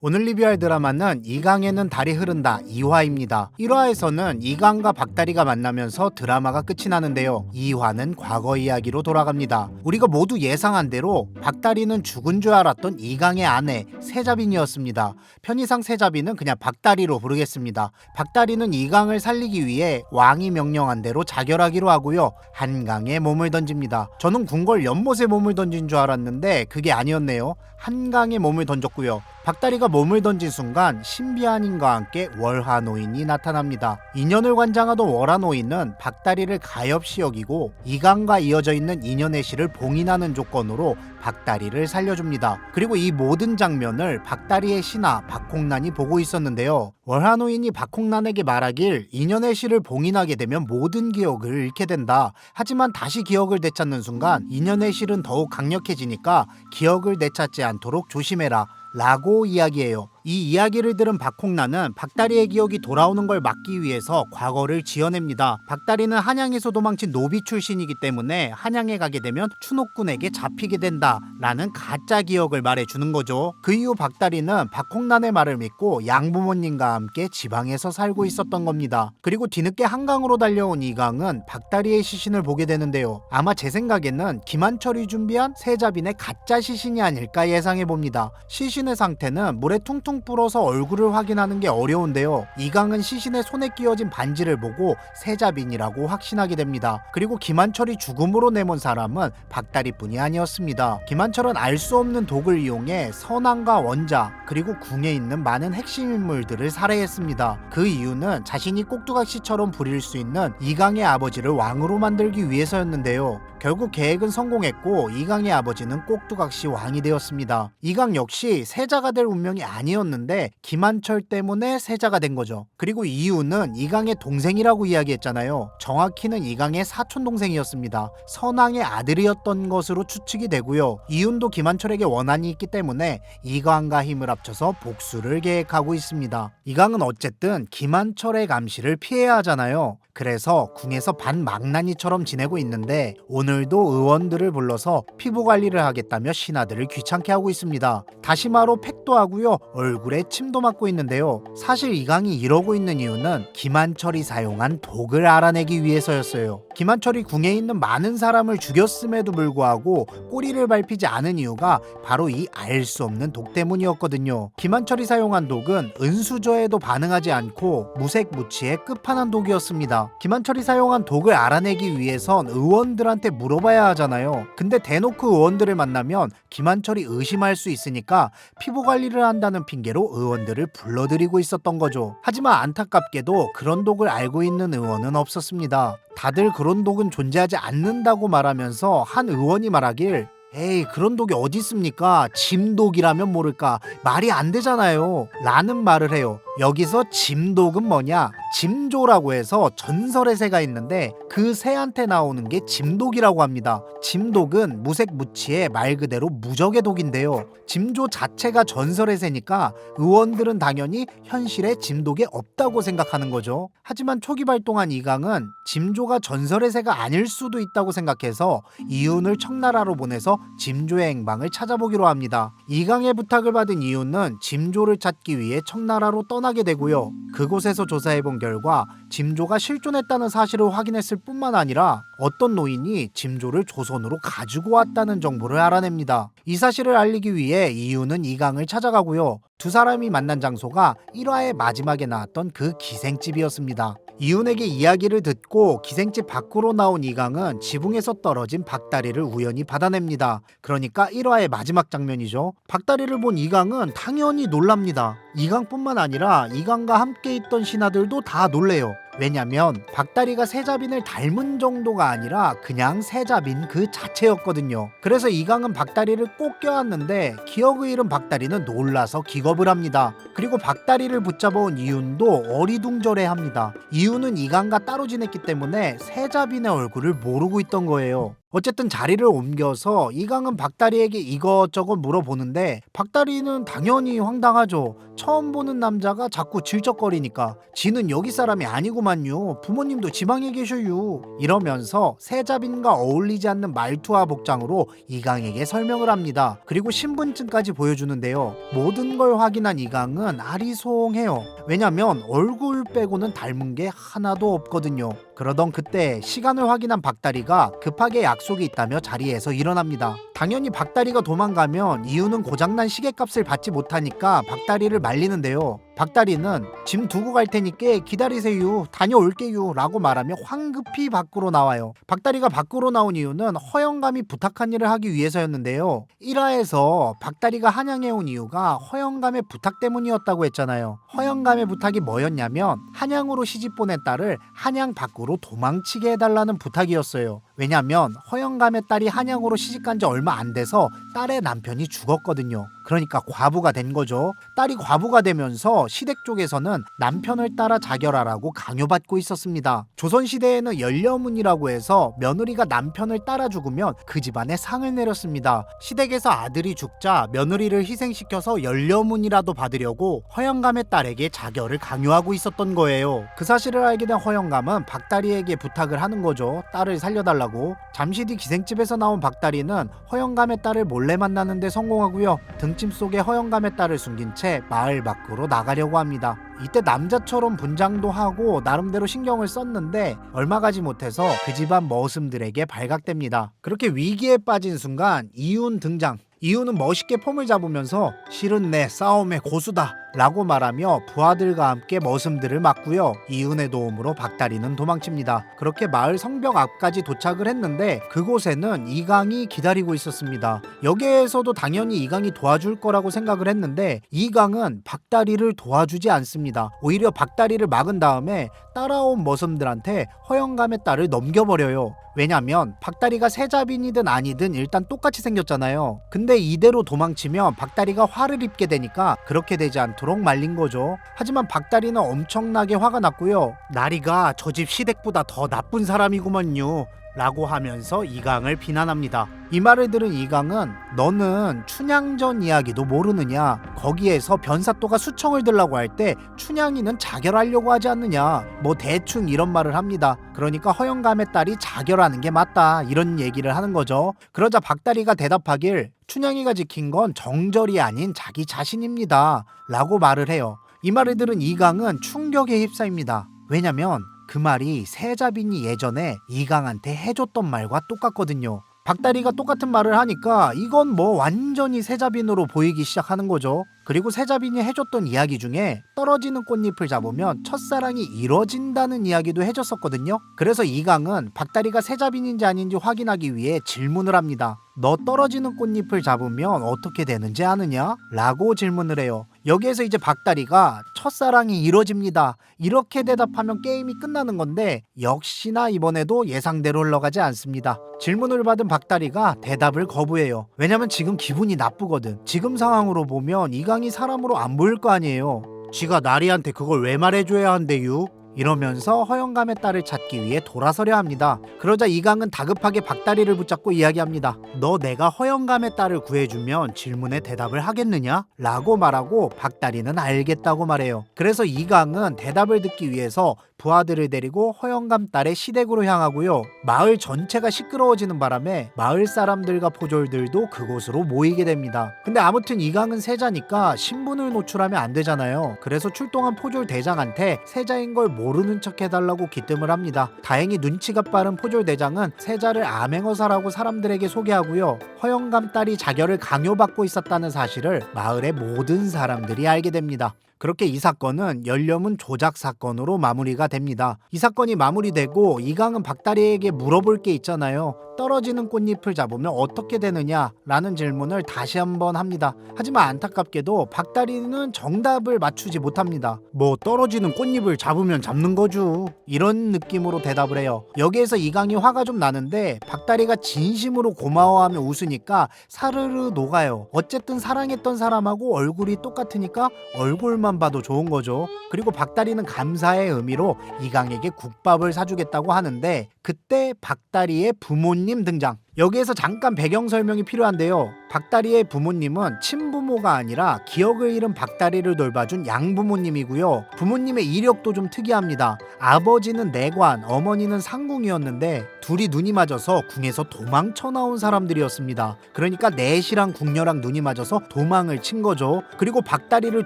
오늘 리뷰할 드라마는 이강에는 달이 흐른다 2화입니다. 1화에서는 이강과 박다리가 만나면서 드라마가 끝이 나는데요. 2화는 과거 이야기로 돌아갑니다. 우리가 모두 예상한 대로 박다리는 죽은 줄 알았던 이강의 아내 세자빈이었습니다. 편의상 세자빈은 그냥 박다리로 부르겠습니다. 박다리는 이강을 살리기 위해 왕이 명령한 대로 자결하기로 하고요. 한강에 몸을 던집니다. 저는 궁궐 연못에 몸을 던진 줄 알았는데 그게 아니었네요. 한강에 몸을 던졌고요. 박다리가 몸을 던진 순간 신비한 인과 함께 월화노인이 나타납니다. 인연을 관장하던 월화노인은 박다리를 가엾이 여기고 이강과 이어져 있는 인연의 시를 봉인하는 조건으로 박다리를 살려줍니다. 그리고 이 모든 장면을 박다리의 신하 박홍란이 보고 있었는데요. 월화노인이 박홍란에게 말하길 인연의 시를 봉인하게 되면 모든 기억을 잃게 된다. 하지만 다시 기억을 되찾는 순간 인연의 실은 더욱 강력해지니까 기억을 되찾지 않도록 조심해라 라고 이야기해요. 이 이야기를 들은 박홍란은 박다리의 기억이 돌아오는 걸 막기 위해서 과거를 지어냅니다. 박다리는 한양에서 도망친 노비 출신이기 때문에 한양에 가게 되면 추노꾼에게 잡히게 된다 라는 가짜 기억을 말해주는 거죠. 그 이후 박다리는 박홍란의 말을 믿고 양부모님과 함께 지방에서 살고 있었던 겁니다. 그리고 뒤늦게 한강으로 달려온 이강은 박다리의 시신을 보게 되는데요. 아마 제 생각에는 김한철이 준비한 세자빈의 가짜 시신이 아닐까 예상해봅니다. 시신의 상태는 물에 퉁퉁 불어서 얼굴을 확인하는 게 어려운데요. 이강은 시신의 손에 끼워진 반지를 보고 세자빈이라고 확신하게 됩니다. 그리고 김한철이 죽음으로 내몬 사람은 박다리뿐이 아니었습니다. 김한철은 알 수 없는 독을 이용해 선왕과 원자 그리고 궁에 있는 많은 핵심 인물들을 살해했습니다. 그 이유는 자신이 꼭두각시처럼 부릴 수 있는 이강의 아버지를 왕으로 만들기 위해서였는데요. 결국 계획은 성공했고 이강의 아버지는 꼭두각시 왕이 되었습니다. 이강 역시 세자가 될 운명이 아니었는데 김한철 때문에 세자가 된 거죠. 그리고 이유는 이강의 동생이라고 이야기했잖아요. 정확히는 이강의 사촌 동생이었습니다. 선왕의 아들이었던 것으로 추측이 되고요. 이윤도 김한철에게 원한이 있기 때문에 이강과 힘을 합쳐서 복수를 계획하고 있습니다. 이강은 어쨌든 김한철의 감시를 피해야 하잖아요. 그래서 궁에서 반망나니처럼 지내고 있는데 오늘도 의원들을 불러서 피부 관리를 하겠다며 신하들을 귀찮게 하고 있습니다. 다시마로 팩도 하고요. 얼굴에 침도 맞고 있는데요. 사실 이강이 이러고 있는 이유는 김한철이 사용한 독을 알아내기 위해서였어요. 김한철이 궁에 있는 많은 사람을 죽였음에도 불구하고 꼬리를 밟히지 않은 이유가 바로 이 알 수 없는 독 때문이었거든요. 김한철이 사용한 독은 은수저에도 반응하지 않고 무색무취의 끝판왕 독이었습니다. 김한철이 사용한 독을 알아내기 위해선 의원들한테 물어봐야 하잖아요. 근데 대놓고 의원들을 만나면 김한철이 의심할 수 있으니까 피부 관리를 한다는 핑계로 의원들을 불러들이고 있었던 거죠. 하지만 안타깝게도 그런 독을 알고 있는 의원은 없었습니다. 다들 그런 독은 존재하지 않는다고 말하면서 한 의원이 말하길 에이 그런 독이 어디 있습니까? 짐독이라면 모를까 말이 안 되잖아요 라는 말을 해요. 여기서 짐독은 뭐냐? 짐조라고 해서 전설의 새가 있는데 그 새한테 나오는 게 짐독이라고 합니다. 짐독은 무색무취의 말 그대로 무적의 독인데요. 짐조 자체가 전설의 새니까 의원들은 당연히 현실에 짐독이 없다고 생각하는 거죠. 하지만 초기 발동한 이강은 짐조가 전설의 새가 아닐 수도 있다고 생각해서 이윤을 청나라로 보내서 짐조의 행방을 찾아보기로 합니다. 이강의 부탁을 받은 이윤은 짐조를 찾기 위해 청나라로 떠나게 되고요. 그곳에서 조사해본 결과 짐조가 실존했다는 사실을 확인했을 뿐만 아니라 어떤 노인이 짐조를 조선으로 가지고 왔다는 정보를 알아냅니다. 이 사실을 알리기 위해 이윤은 이강을 찾아가고요. 두 사람이 만난 장소가 1화의 마지막에 나왔던 그 기생집이었습니다. 이윤에게 이야기를 듣고 기생집 밖으로 나온 이강은 지붕에서 떨어진 박다리를 우연히 받아냅니다. 그러니까 1화의 마지막 장면이죠. 박다리를 본 이강은 당연히 놀랍니다. 이강뿐만 아니라 이강과 함께 있던 신하들도 다 놀래요. 왜냐면 박다리가 세자빈을 닮은 정도가 아니라 그냥 세자빈 그 자체였거든요. 그래서 이강은 박다리를 꼭 껴안는데 기억을 잃은 박다리는 놀라서 기겁을 합니다. 그리고 박다리를 붙잡아온 이윤도 어리둥절해합니다. 이윤은 이강과 따로 지냈기 때문에 세자빈의 얼굴을 모르고 있던 거예요. 어쨌든 자리를 옮겨서 이강은 박다리에게 이것저것 물어보는데 박다리는 당연히 황당하죠. 처음 보는 남자가 자꾸 질척거리니까 지는 여기 사람이 아니구만요. 부모님도 지방에 계셔요. 이러면서 세자빈과 어울리지 않는 말투와 복장으로 이강에게 설명을 합니다. 그리고 신분증까지 보여주는데요. 모든 걸 확인한 이강은 아리송해요. 왜냐면 얼굴 빼고는 닮은 게 하나도 없거든요. 그러던 그때 시간을 확인한 박다리가 급하게 약속이 있다며 자리에서 일어납니다. 당연히 박다리가 도망가면 이유는 고장난 시계값을 받지 못하니까 박다리를 말리는데요. 박다리는 짐 두고 갈 테니까 기다리세요. 다녀올게요. 라고 말하며 황급히 밖으로 나와요. 박다리가 밖으로 나온 이유는 허영감이 부탁한 일을 하기 위해서였는데요. 1화에서 박다리가 한양에 온 이유가 허영감의 부탁 때문이었다고 했잖아요. 허영감의 부탁이 뭐였냐면 한양으로 시집 보낸 딸을 한양 밖으로 도망치게 해달라는 부탁이었어요. 왜냐면 허영감의 딸이 한양으로 시집간 지 얼마 안 돼서 딸의 남편이 죽었거든요. 그러니까 과부가 된 거죠. 딸이 과부가 되면서 시댁 쪽에서는 남편을 따라 자결하라고 강요받고 있었습니다. 조선시대에는 연려문이라고 해서 며느리가 남편을 따라 죽으면 그 집안에 상을 내렸습니다. 시댁에서 아들이 죽자 며느리를 희생시켜서 연려문이라도 받으려고 허영감의 딸에게 자결을 강요하고 있었던 거예요. 그 사실을 알게 된 허영감은 박다리에게 부탁을 하는 거죠. 딸을 살려달라고. 잠시 뒤 기생집에서 나온 박다리는 허영감의 딸을 몰래 만나는데 성공하고요. 등짐 속에 허영감의 딸을 숨긴 채 마을 밖으로 나가려고 합니다. 이때 남자처럼 분장도 하고 나름대로 신경을 썼는데 얼마 가지 못해서 그 집안 머슴들에게 발각됩니다. 그렇게 위기에 빠진 순간 이윤 등장. 이윤은 멋있게 폼을 잡으면서 실은 내 싸움의 고수다 라고 말하며 부하들과 함께 머슴들을 막고요. 이윤의 도움으로 박다리는 도망칩니다. 그렇게 마을 성벽 앞까지 도착을 했는데 그곳에는 이강이 기다리고 있었습니다. 여기에서도 당연히 이강이 도와줄 거라고 생각을 했는데 이강은 박다리를 도와주지 않습니다. 오히려 박다리를 막은 다음에 따라온 머슴들한테 허영감의 딸을 넘겨버려요. 왜냐면 박다리가 세자빈이든 아니든 일단 똑같이 생겼잖아요. 근데 이대로 도망치면 박다리가 화를 입게 되니까 그렇게 되지 않도록 말린 거죠. 하지만 박다리는 엄청나게 화가 났고요. 나리가 저 집 시댁보다 더 나쁜 사람이구먼요 라고 하면서 이강을 비난합니다. 이 말을 들은 이강은 너는 춘향전 이야기도 모르느냐, 거기에서 변사또가 수청을 들라고 할 때 춘향이는 자결하려고 하지 않느냐, 뭐 대충 이런 말을 합니다. 그러니까 허영감의 딸이 자결하는 게 맞다 이런 얘기를 하는 거죠. 그러자 박다리가 대답하길 춘향이가 지킨 건 정절이 아닌 자기 자신입니다 라고 말을 해요. 이 말을 들은 이강은 충격에 휩싸입니다. 왜냐면 그 말이 세자빈이 예전에 이강한테 해줬던 말과 똑같거든요. 박다리가 똑같은 말을 하니까 이건 뭐 완전히 세자빈으로 보이기 시작하는 거죠. 그리고 세자빈이 해줬던 이야기 중에 떨어지는 꽃잎을 잡으면 첫사랑이 이뤄진다는 이야기도 해줬었거든요. 그래서 이강은 박다리가 세자빈인지 아닌지 확인하기 위해 질문을 합니다. 너 떨어지는 꽃잎을 잡으면 어떻게 되는지 아느냐? 라고 질문을 해요. 여기에서 이제 박다리가 첫사랑이 이뤄집니다 이렇게 대답하면 게임이 끝나는 건데 역시나 이번에도 예상대로 흘러가지 않습니다. 질문을 받은 박다리가 대답을 거부해요. 왜냐면 지금 기분이 나쁘거든. 지금 상황으로 보면 이강이 사람으로 안 보일 거 아니에요. 쥐가 나리한테 그걸 왜 말해줘야 한대요? 이러면서 허영감의 딸을 찾기 위해 돌아서려 합니다. 그러자 이강은 다급하게 박다리를 붙잡고 이야기합니다. 너 내가 허영감의 딸을 구해주면 질문에 대답을 하겠느냐? 라고 말하고 박다리는 알겠다고 말해요. 그래서 이강은 대답을 듣기 위해서 부하들을 데리고 허영감 딸의 시댁으로 향하고요. 마을 전체가 시끄러워지는 바람에 마을 사람들과 포졸들도 그곳으로 모이게 됩니다. 근데 아무튼 이강은 세자니까 신분을 노출하면 안 되잖아요. 그래서 출동한 포졸 대장한테 세자인 걸 모르는 척 해달라고 기뜸을 합니다. 다행히 눈치가 빠른 포졸 대장은 세자를 암행어사라고 사람들에게 소개하고요. 허영감 딸이 자결을 강요받고 있었다는 사실을 마을의 모든 사람들이 알게 됩니다. 그렇게 이 사건은 연려문 조작 사건으로 마무리가 됩니다. 이 사건이 마무리되고 이강은 박다리에게 물어볼 게 있잖아요. 떨어지는 꽃잎을 잡으면 어떻게 되느냐 라는 질문을 다시 한번 합니다. 하지만 안타깝게도 박다리는 정답을 맞추지 못합니다. 뭐 떨어지는 꽃잎을 잡으면 잡는 거죠 이런 느낌으로 대답을 해요. 여기에서 이강이 화가 좀 나는데 박다리가 진심으로 고마워하며 웃으니까 사르르 녹아요. 어쨌든 사랑했던 사람하고 얼굴이 똑같으니까 얼굴만 봐도 좋은 거죠. 그리고 박다리는 감사의 의미로 이강에게 국밥을 사주겠다고 하는데 그때 박다리의 부모님 부모님 등장. 여기에서 잠깐 배경 설명이 필요한데요. 박다리의 부모님은 친부모가 아니라 기억을 잃은 박다리를 돌봐준 양부모님이고요. 부모님의 이력도 좀 특이합니다. 아버지는 내관, 어머니는 상궁이었는데 둘이 눈이 맞아서 궁에서 도망쳐 나온 사람들이었습니다. 그러니까 넷이랑 궁녀랑 눈이 맞아서 도망을 친 거죠. 그리고 박다리를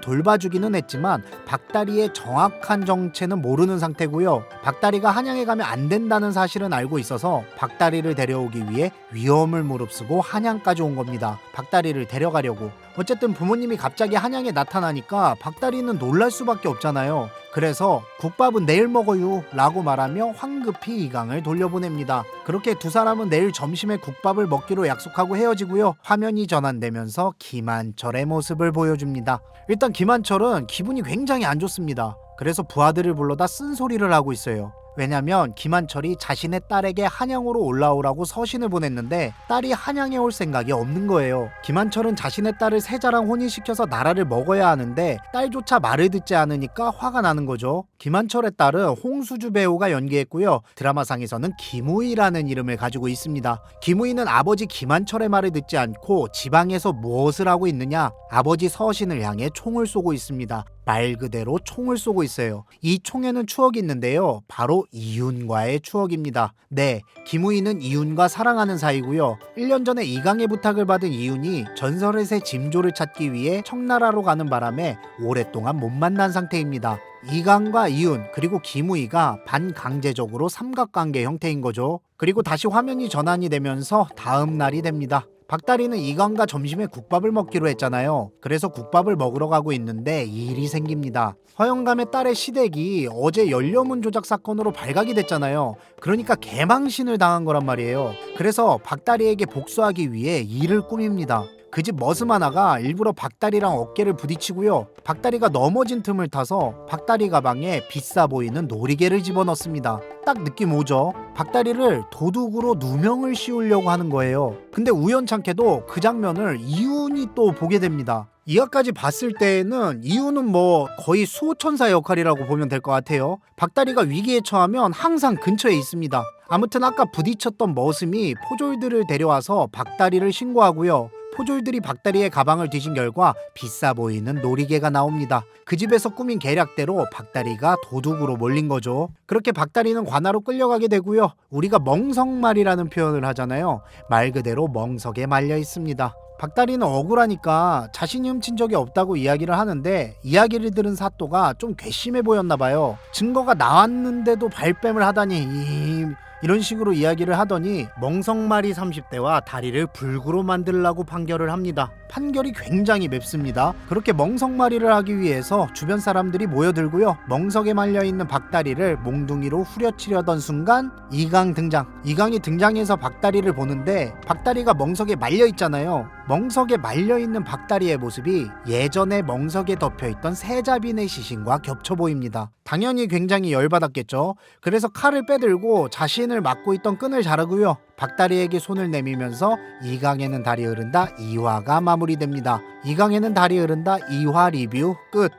돌봐주기는 했지만 박다리의 정확한 정체는 모르는 상태고요. 박다리가 한양에 가면 안 된다는 사실은 알고 있어서 박다리를 데려오기 위해 위험을 무릅쓰고 한양까지 온 겁니다. 박다리를 데려가려고. 어쨌든 부모님이 갑자기 한양에 나타나니까 박다리는 놀랄 수밖에 없잖아요. 그래서 국밥은 내일 먹어요 라고 말하며 황급히 이강을 돌려보냅니다. 그렇게 두 사람은 내일 점심에 국밥을 먹기로 약속하고 헤어지고요. 화면이 전환되면서 김한철의 모습을 보여줍니다. 일단 김한철은 기분이 굉장히 안 좋습니다. 그래서 부하들을 불러다 쓴소리를 하고 있어요. 왜냐면 김한철이 자신의 딸에게 한양으로 올라오라고 서신을 보냈는데 딸이 한양에 올 생각이 없는 거예요. 김한철은 자신의 딸을 세자랑 혼인시켜서 나라를 먹어야 하는데 딸조차 말을 듣지 않으니까 화가 나는 거죠. 김한철의 딸은 홍수주 배우가 연기했고요. 드라마상에서는 김우희라는 이름을 가지고 있습니다. 김우희는 아버지 김한철의 말을 듣지 않고 지방에서 무엇을 하고 있느냐? 아버지 서신을 향해 총을 쏘고 있습니다. 말 그대로 총을 쏘고 있어요. 이 총에는 추억이 있는데요. 바로 이윤과의 추억입니다. 네, 김우희는 이윤과 사랑하는 사이고요. 1년 전에 이강의 부탁을 받은 이윤이 전설의 새 짐조를 찾기 위해 청나라로 가는 바람에 오랫동안 못 만난 상태입니다. 이강과 이윤 그리고 김우희가 반강제적으로 삼각관계 형태인 거죠. 그리고 다시 화면이 전환이 되면서 다음 날이 됩니다. 박다리는 이강과 점심에 국밥을 먹기로 했잖아요. 그래서 국밥을 먹으러 가고 있는데 일이 생깁니다. 허영감의 딸의 시댁이 어제 연료문 조작 사건으로 발각이 됐잖아요. 그러니까 개망신을 당한 거란 말이에요. 그래서 박다리에게 복수하기 위해 일을 꾸밉니다. 그 집 머슴 하나가 일부러 박다리랑 어깨를 부딪히고요. 박다리가 넘어진 틈을 타서 박다리 가방에 비싸 보이는 놀이개를 집어넣습니다. 딱 느낌 오죠? 박다리를 도둑으로 누명을 씌우려고 하는 거예요. 근데 우연찮게도 그 장면을 이윤이 또 보게 됩니다. 이하까지 봤을 때는 이윤은 뭐 거의 수호천사 역할이라고 보면 될 것 같아요. 박다리가 위기에 처하면 항상 근처에 있습니다. 아무튼 아까 부딪혔던 머슴이 포졸들을 데려와서 박다리를 신고하고요. 포졸들이 박다리의 가방을 뒤진 결과 비싸 보이는 놀이개가 나옵니다. 그 집에서 꾸민 계략대로 박다리가 도둑으로 몰린 거죠. 그렇게 박다리는 관아로 끌려가게 되고요. 우리가 멍석말이라는 표현을 하잖아요. 말 그대로 멍석에 말려 있습니다. 박다리는 억울하니까 자신이 훔친 적이 없다고 이야기를 하는데 이야기를 들은 사또가 좀 괘씸해 보였나 봐요. 증거가 나왔는데도 발뺌을 하다니 이런 식으로 이야기를 하더니 멍석말이 30대와 다리를 불구로 만들라고 판결을 합니다. 판결이 굉장히 맵습니다. 그렇게 멍석말이를 하기 위해서 주변 사람들이 모여들고요. 멍석에 말려있는 박다리를 몽둥이로 후려치려던 순간 이강 등장. 이강이 등장해서 박다리를 보는데 박다리가 멍석에 말려있잖아요. 멍석에 말려있는 박다리의 모습이 예전에 멍석에 덮여있던 세자빈의 시신과 겹쳐 보입니다. 당연히 굉장히 열받았겠죠. 그래서 칼을 빼들고 자신을 막고 있던 끈을 자르고요. 박다리에게 손을 내밀면서 이강에는 달이 흐른다 2화가 마무리됩니다. 이강에는 달이 흐른다 2화 리뷰 끝.